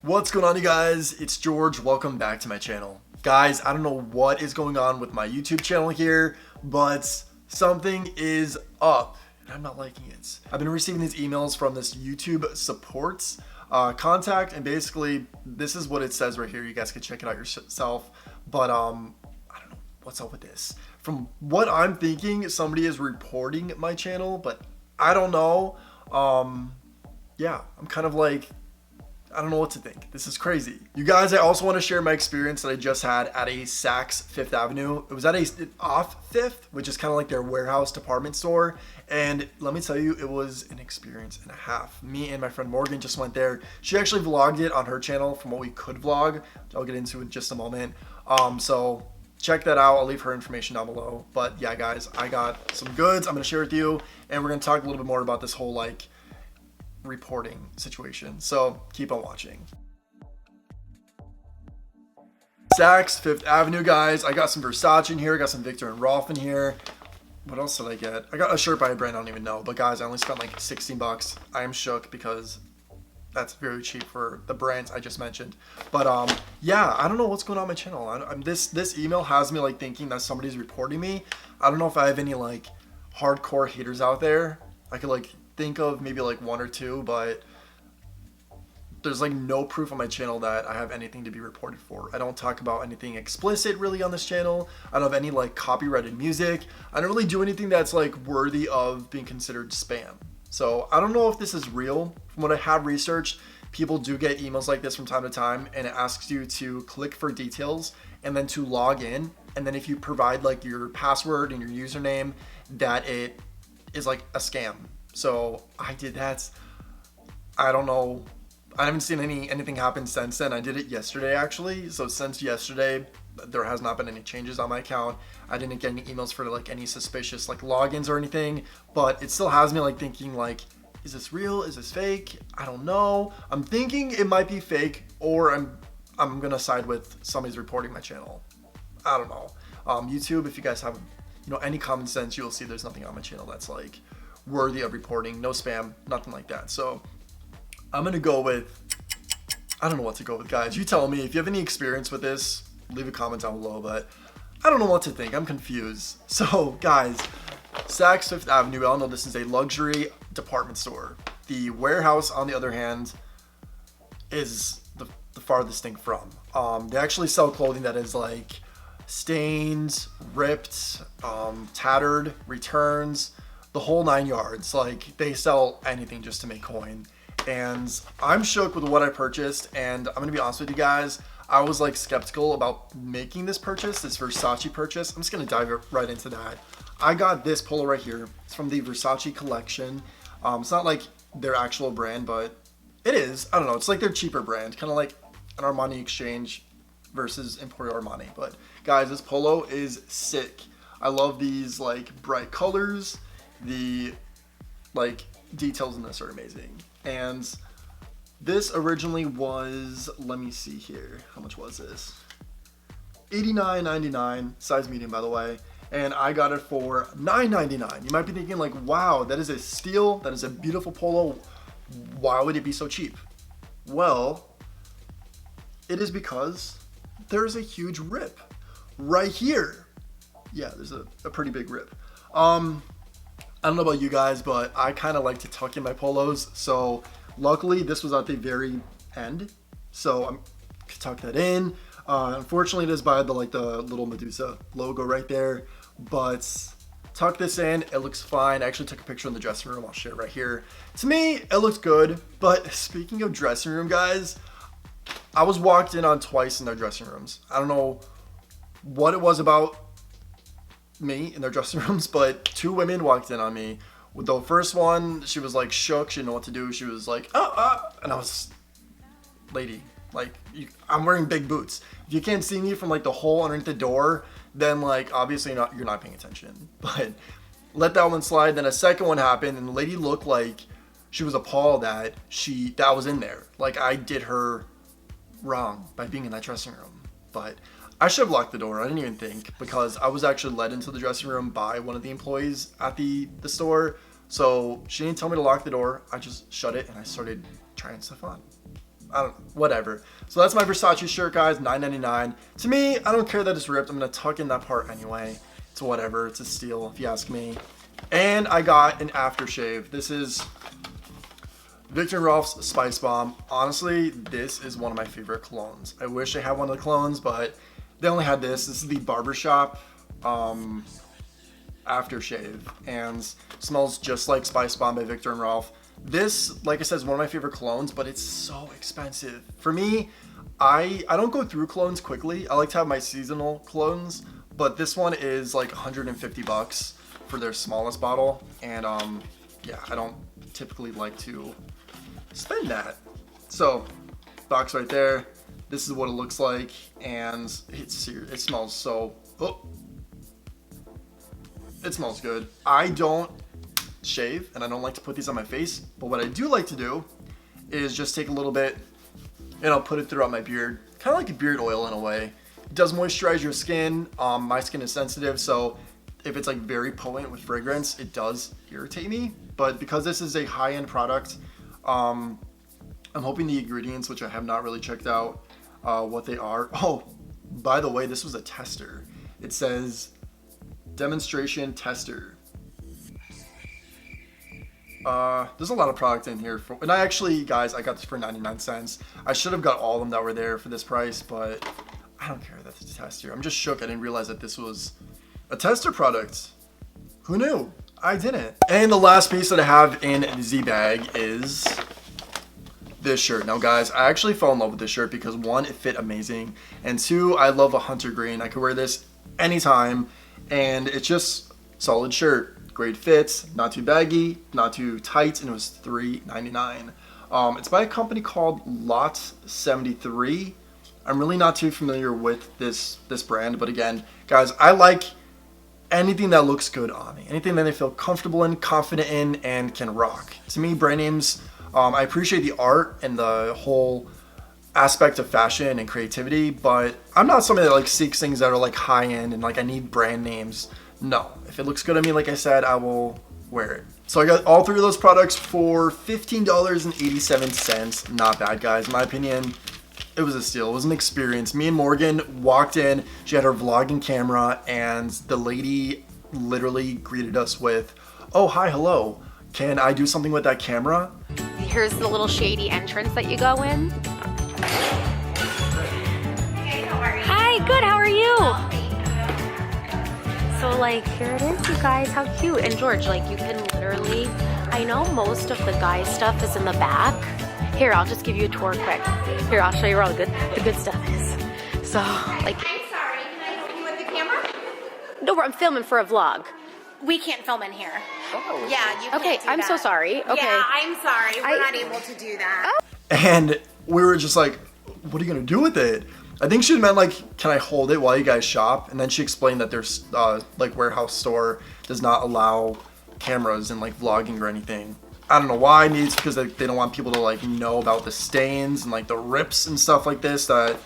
What's going on, you guys? It's George. Welcome back to my channel. Guys, I don't know what is going on with my YouTube channel here, but something is up and I'm not liking it. I've been receiving these emails from this YouTube support contact, and basically this is what it says right here. You guys can check it out yourself, but I don't know what's up with this. From what I'm thinking, somebody is reporting my channel, but I don't know. Yeah, I'm kind of like, I don't know what to think. This is crazy. You guys, I also want to share my experience that I just had at a Saks Fifth Avenue. It was at a off Fifth, which is kind of like their warehouse department store. And let me tell you, it was an experience and a half. Me and my friend Morgan just went there. She actually vlogged it on her channel from what we could vlog, which I'll get into in just a moment. So check that out. I'll leave her information down below. But yeah, guys, I got some goods I'm going to share with you. And we're going to talk a little bit more about this whole like reporting situation, so keep on watching. Saks Fifth Avenue, guys. I got some Versace in here. I got some Viktor and Rolf in here. What else did I get? I got a shirt by a brand I don't even know, but guys, I only spent like 16 bucks. I am shook because that's very cheap for the brands I just mentioned. But yeah, I don't know what's going on my channel. This email has me like thinking that somebody's reporting me. I don't know if I have any like hardcore haters out there. I could like think of maybe like one or two, but there's like no proof on my channel that I have anything to be reported for. I don't talk about anything explicit really on this channel. I don't have any like copyrighted music. I don't really do anything that's like worthy of being considered spam. So I don't know if this is real. From what I have researched, people do get emails like this from time to time, and it asks you to click for details and then to log in. And then if you provide like your password and your username, that it is like a scam. So I did that. I don't know. I haven't seen anything happen since then. I did it yesterday actually. So since yesterday, there has not been any changes on my account. I didn't get any emails for like any suspicious like logins or anything, but it still has me like thinking like, is this real? Is this fake? I don't know. I'm thinking it might be fake, or I'm gonna side with somebody's reporting my channel. I don't know. YouTube, if you guys have any common sense, you'll see there's nothing on my channel that's like worthy of reporting. No spam, nothing like that. So I'm gonna go with, I don't know what to go with, guys. You tell me. If you have any experience with this, leave a comment down below, but I don't know what to think. I'm confused. So guys, Saks Fifth Avenue, we all know this is a luxury department store. The warehouse, on the other hand, is the farthest thing from. They actually sell clothing that is like stained, ripped, tattered, returns, the whole 9 yards. Like, they sell anything just to make coin. And I'm shook with what I purchased, and I'm gonna be honest with you guys, I was like skeptical about making this purchase, this Versace purchase. I'm just gonna dive right into that. I got this polo right here. It's from the Versace collection. It's not like their actual brand, but it is. I don't know, it's like their cheaper brand, kind of like an Armani exchange versus Emporio Armani. But guys, this polo is sick. I love these like bright colors. The like details in this are amazing. And this originally was, let me see here, how much was this? $89.99, size medium by the way, and I got it for $9.99. You might be thinking like, wow, that is a steal, that is a beautiful polo, why would it be so cheap? Well, it is because there's a huge rip right here. Yeah, there's a pretty big rip. I don't know about you guys, but I kind of like to tuck in my polos. So luckily this was at the very end, so I'm gonna tuck that in. Unfortunately, it is by the little 𝗦𝗢𝗖𝗍 logo right there, but tuck this in. It looks fine. I actually took a picture in the dressing room. I'll share it right here. To me, it looks good. But speaking of dressing room, guys, I was walked in on twice in their dressing rooms. I don't know what it was about me in their dressing rooms, but two women walked in on me. With the first one, she was like shook, she didn't know what to do. She was like, and I was, lady, like, I'm wearing big boots. If you can't see me from like the hole underneath the door, then like obviously you're not paying attention. But let that one slide. Then a second one happened, and the lady looked like she was appalled that I was in there. Like I did her wrong by being in that dressing room. But I should have locked the door. I didn't even think, because I was actually led into the dressing room by one of the employees at the store. So she didn't tell me to lock the door. I just shut it and I started trying stuff on. I don't know, whatever. So that's my Versace shirt, guys, $9.99. To me, I don't care that it's ripped. I'm gonna tuck in that part anyway. It's whatever, it's a steal if you ask me. And I got an aftershave. This is Viktor and Rolf's Spice Bomb. Honestly, this is one of my favorite colognes. I wish I had one of the colognes, but they only had this. This is the barbershop aftershave, and smells just like Spice Bomb by Viktor and Rolf. This, like I said, is one of my favorite colognes, but it's so expensive. For me, I don't go through colognes quickly. I like to have my seasonal colognes, but this one is like 150 bucks for their smallest bottle, and yeah, I don't typically like to spend that. So, box right there. This is what it looks like, and it smells so, it smells good. I don't shave, and I don't like to put these on my face, but what I do like to do is just take a little bit and I'll put it throughout my beard, kind of like a beard oil in a way. It does moisturize your skin. My skin is sensitive, so if it's like very potent with fragrance, it does irritate me. But because this is a high-end product, I'm hoping the ingredients, which I have not really checked out what they are. Oh, by the way, this was a tester. It says demonstration tester. There's a lot of product in here and I actually, guys, I got this for 99 cents. I should have got all of them that were there for this price, but I don't care. That's a tester. I'm just shook. I didn't realize that this was a tester product. Who knew? I didn't. And the last piece that I have in the bag is this shirt. Now, guys, I actually fell in love with this shirt because one, it fit amazing, and two, I love a hunter green. I could wear this anytime, and it's just solid shirt. Great fits, not too baggy, not too tight, and it was $3.99. It's by a company called 𝗦𝗢𝗖𝗵𝘁. I'm really not too familiar with this brand, but again, guys, I like anything that looks good on me, anything that I feel comfortable in, confident in, and can rock. To me, brand names, I appreciate the art and the whole aspect of fashion and creativity, but I'm not somebody that like seeks things that are like high end and like I need brand names. No, if it looks good on me, like I said, I will wear it. So I got all three of those products for $15.87. Not bad, guys. In my opinion, it was a steal. It was an experience. Me and Morgan walked in. She had her vlogging camera, and the lady literally greeted us with, "Oh, hi, hello. Can I do something with that camera?" Here's the little shady entrance that you go in. Hey, how are you? Hi, good, how are you? So like, here it is, you guys, how cute. And George, like you can literally, I know most of the guy stuff is in the back. Here, I'll just give you a tour quick. Here, I'll show you where all the good stuff is. So, like. I'm sorry, can I help you with the camera? No, I'm filming for a vlog. We can't film in here. Oh. Yeah, you can't Okay, do I'm that. so sorry. Okay. Yeah, I'm sorry. We're not able to do that. And we were just like, what are you gonna do with it? I think she meant like, can I hold it while you guys shop? And then she explained that there's like warehouse store does not allow cameras and like vlogging or anything. I don't know why. Maybe it's because they don't want people to like know about the stains and like the rips and stuff like this that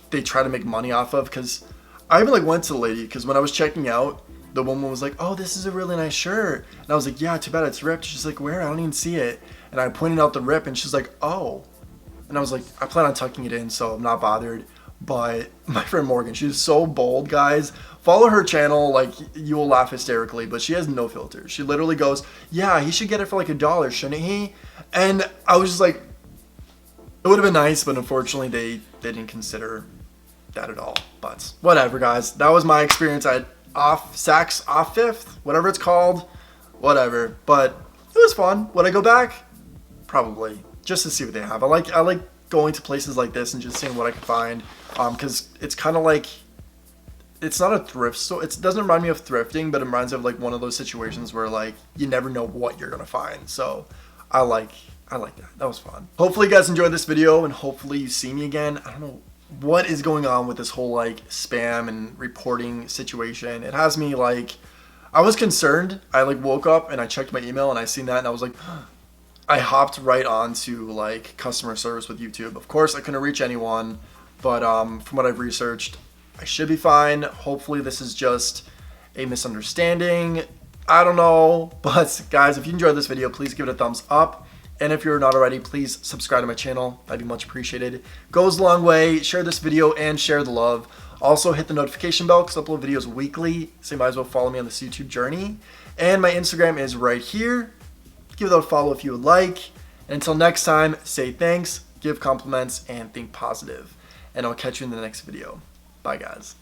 they try to make money off of. Because I even like went to the lady, because when I was checking out, the woman was like, "Oh, this is a really nice shirt," and I was like, "Yeah, too bad it's ripped." She's like, "Where? I don't even see it." And I pointed out the rip, and she's like, "Oh," and I was like, "I plan on tucking it in, so I'm not bothered." But my friend Morgan, she's so bold, guys. Follow her channel, like you will laugh hysterically, but she has no filter. She literally goes, "Yeah, he should get it for like $1, shouldn't he?" And I was just like, it would have been nice, but unfortunately they didn't consider that at all. But whatever, guys. That was my experience at Saks off 5th, whatever it's called, whatever. But it was fun. Would I go back? Probably, just to see what they have. I like going to places like this and just seeing what I can find, because it's kind of like, it's not a thrift store. It doesn't remind me of thrifting, but it reminds me of like one of those situations where like you never know what you're gonna find. So I like that. That was fun. Hopefully you guys enjoyed this video, and hopefully you see me again. I don't know what is going on with this whole like spam and reporting situation. It has me like, I was concerned. I like woke up and I checked my email and I seen that and I was like, I hopped right onto like customer service with YouTube. Of course I couldn't reach anyone, but from what I've researched, I should be fine. Hopefully this is just a misunderstanding. I don't know, but guys, if you enjoyed this video, please give it a thumbs up. And if you're not already, please subscribe to my channel. That'd be much appreciated. Goes a long way. Share this video and share the love. Also hit the notification bell because I upload videos weekly, so you might as well follow me on this YouTube journey. And my Instagram is right here. Give that a follow if you would like. And until next time, say thanks, give compliments, and think positive. And I'll catch you in the next video. Bye, guys.